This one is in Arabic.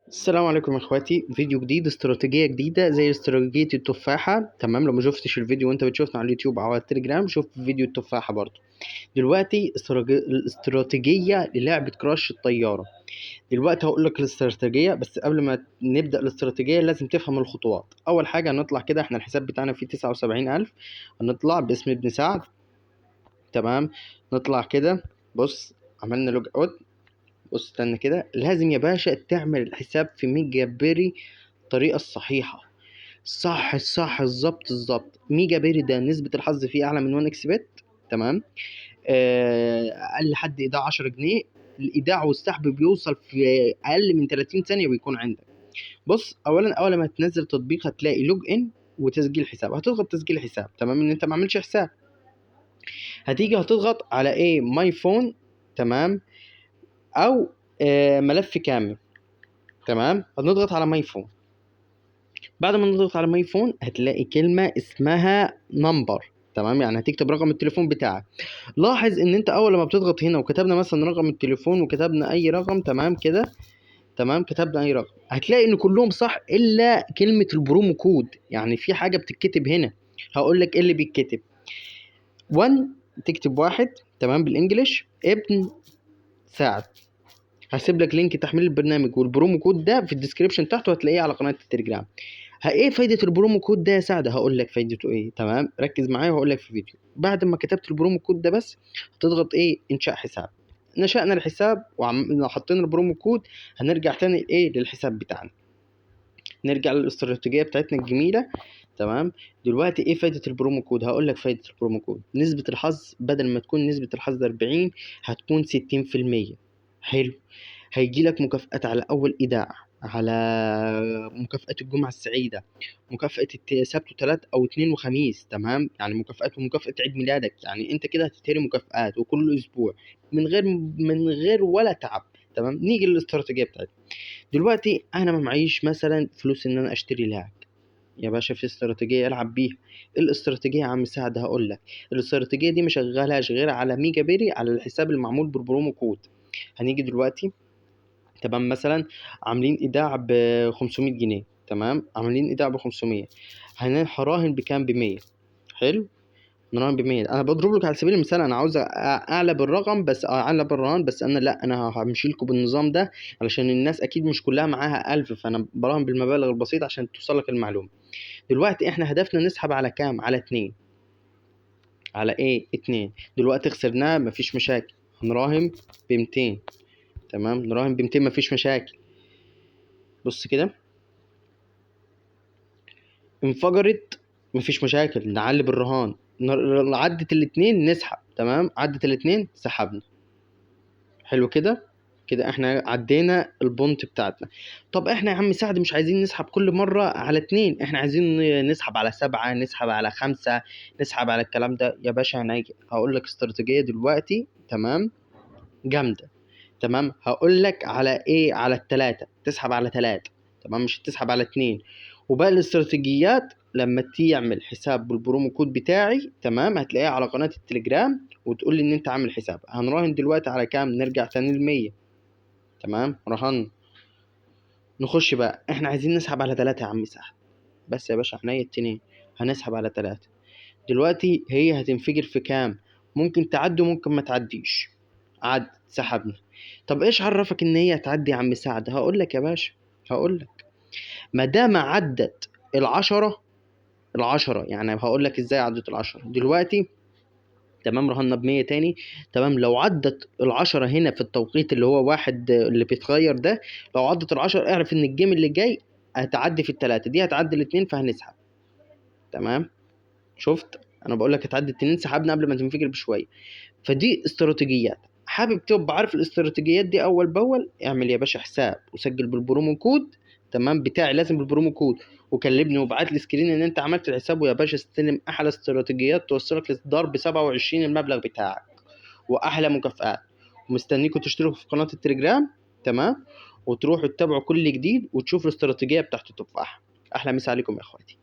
السلام عليكم يا اخواتي. فيديو جديد، استراتيجية جديدة زي استراتيجية التفاحة. تمام، لو ما شفتش الفيديو وانت بتشوفنا على اليوتيوب او على التليجرام شوف فيديو التفاحة برضو. دلوقتي الاستراتيجية للعبة كراش الطيارة. دلوقتي هقول لك الاستراتيجية، بس قبل ما نبدأ الاستراتيجية لازم تفهم الخطوات. اول حاجة هنطلع كده، احنا الحساب بتاعنا فيه 79,000. هنطلع باسم ابن سعد. تمام، نطلع كده. بص، عملنا لوج اوت. بص استنى كده، لازم يا باشا تعمل الحساب في ميجا بيري الطريقة الصحيحة. صح الظبط. ميجا بيري ده نسبة الحظ فيه أعلى من 1 اكس بت. تمام. أقل حد إيداع 10 جنيه. الإيداع والسحب بيوصل في أقل من 30 ثانية بيكون عندك. بص، أولا أول ما تنزل تطبيق هتلاقي لوج إن وتسجيل حساب. هتضغط تسجيل حساب، تمام، إن أنت ما عملش حساب. هتيجي هتضغط على إيه، ماي فون. تمام، أو ملف كامل. تمام، هنضغط على ماي فون. بعد ما نضغط على ماي فون هتلاقي كلمة اسمها نمبر. تمام، يعني هتكتب رقم التليفون بتاعك. لاحظ ان انت اول ما بتضغط هنا وكتبنا مثلا رقم التليفون وكتبنا اي رقم، تمام كده. تمام، كتبنا اي رقم هتلاقي ان كلهم صح الا كلمة البرومو كود. يعني في حاجة بتتكتب هنا، هقول لك ايه اللي بيتكتب. 1 تكتب واحد، تمام، بالانجلش ابن سعد. هسيب لك لينك تحميل البرنامج والبرومو كود ده في الديسكريبشن تحته، هتلاقيه على قناة التليجرام. ايه فايدة البرومو كود ده يا سعد؟ هقول لك فايدته ايه. تمام، ركز معايا وهقول لك في فيديو. بعد ما كتبت البرومو كود ده بس هتضغط ايه، انشاء حساب. نشأنا الحساب وحطينا البرومو كود. هنرجع تاني ايه للحساب بتاعنا، نرجع للاستراتيجية بتاعتنا الجميلة. تمام، دلوقتي ايه فايدة البرومو كود؟ هقول لك فايدة البرومو كود. نسبة الحظ بدل ما تكون نسبة الحظ 40 هتكون 60%. حلو. هيجي لك مكافآت على أول إيداع، على مكافأة الجمعة السعيدة، مكافأة السبت وتلات أو اتنين وخميس. تمام، يعني مكافآت ومكافأة عيد ميلادك. يعني أنت كده هتتهري مكافآت وكل أسبوع من غير ولا تعب. تمام، نيجي للاستراتيجية بتاعتنا. دلوقتي أنا ما معيش مثلا فلوس إن أنا أشتري لاعب. يا باشا في استراتيجية ألعب بيها. الاستراتيجية يا عم سعد هقول لك. الاستراتيجية دي مش هشغلهاش غير على ميجا بيري، على الحساب المعمول بالبرومو كود. هنيجي دلوقتي، تمام، مثلا عاملين ايداع ب 500 جنيه. تمام، عاملين ايداع ب 500. هراهن بكام؟ ب 100. حلو، نراهن ب 100. انا بضرب لك على سبيل المثال، انا عاوز اعلى بالرقم بس، اعلى بالرهان بس. انا لا، انا همشي لكم بالنظام ده علشان الناس اكيد مش كلها معاها 1000، فانا براهن بالمبالغ البسيطه عشان توصل لك المعلومه. دلوقتي احنا هدفنا نسحب على كام؟ على 2. على ايه؟ 2. دلوقتي خسرناه مفيش مشاكل، هنراهن ب 200. تمام، نراهن ب 200 مفيش مشاكل. بص كده، انفجرت مفيش مشاكل، نعلي بالرهان. عدت الاتنين نسحب. تمام، عدت الاتنين سحبنا. حلو كده. كده احنا عدينا البونت بتاعتنا. طب احنا يا عم سعد مش عايزين نسحب كل مرة على 2، احنا عايزين نسحب على 7، نسحب على 5، نسحب على الكلام ده. يا باشا هنيجي هقول لك استراتيجية دلوقتي، تمام، جامدة. تمام، هقول لك على ايه، على التلاتة. تسحب على 3، تمام، مش تسحب على 2. وباقي الاستراتيجيات لما تعمل حساب بالبرومو كود بتاعي، تمام، هتلاقيها على قناة التليجرام وتقول لي ان انت عامل حساب. هنراهن دلوقتي على كام؟ نرجع تاني ل100. تمام، رهن. نخش بقى، احنا عايزين نسحب على 3 يا عم سحب. بس يا باشا عينيا التنين، هنسحب على 3. دلوقتي هي هتنفجر في كام؟ ممكن تعدي وممكن ما تعديش. عد، سحبنا. طب ايش عرفك ان هي هتعدي يا عم سعد؟ هقول لك يا باشا، هقول لك. ما دام عدت العشرة، يعني هقول لك ازاي عدت العشرة دلوقتي. تمام، رهنا ب100 تاني. تمام، لو عدت العشرة هنا في التوقيت اللي هو واحد اللي بيتغير ده، لو عدت العشرة اعرف ان الجيم اللي جاي هتعدي في التلاتة دي، هتعدي الاتنين فهنسحب. تمام، شفت؟ انا بقول لك هتعدي التنين، سحبنا قبل ما تنفجر بشويه. فدي استراتيجيات. حابب تبقى عارف الاستراتيجيات دي اول باول؟ اعمل يا باشا حساب وسجل بالبرومو كود. تمام، بتاعي لازم بالبرومو كود. وكلمني وابعت لي سكرين ان انت عملت الحساب، ويا باشا استلم احلى استراتيجيات توصلك لضرب 27 المبلغ بتاعك واحلى مكافآت. ومستنيكم تشتركوا في قناه التليجرام. تمام، وتروحوا تتابعوا كل جديد وتشوفوا الاستراتيجيه بتاعت التفاح. احلى مسا عليكم يا اخواتي.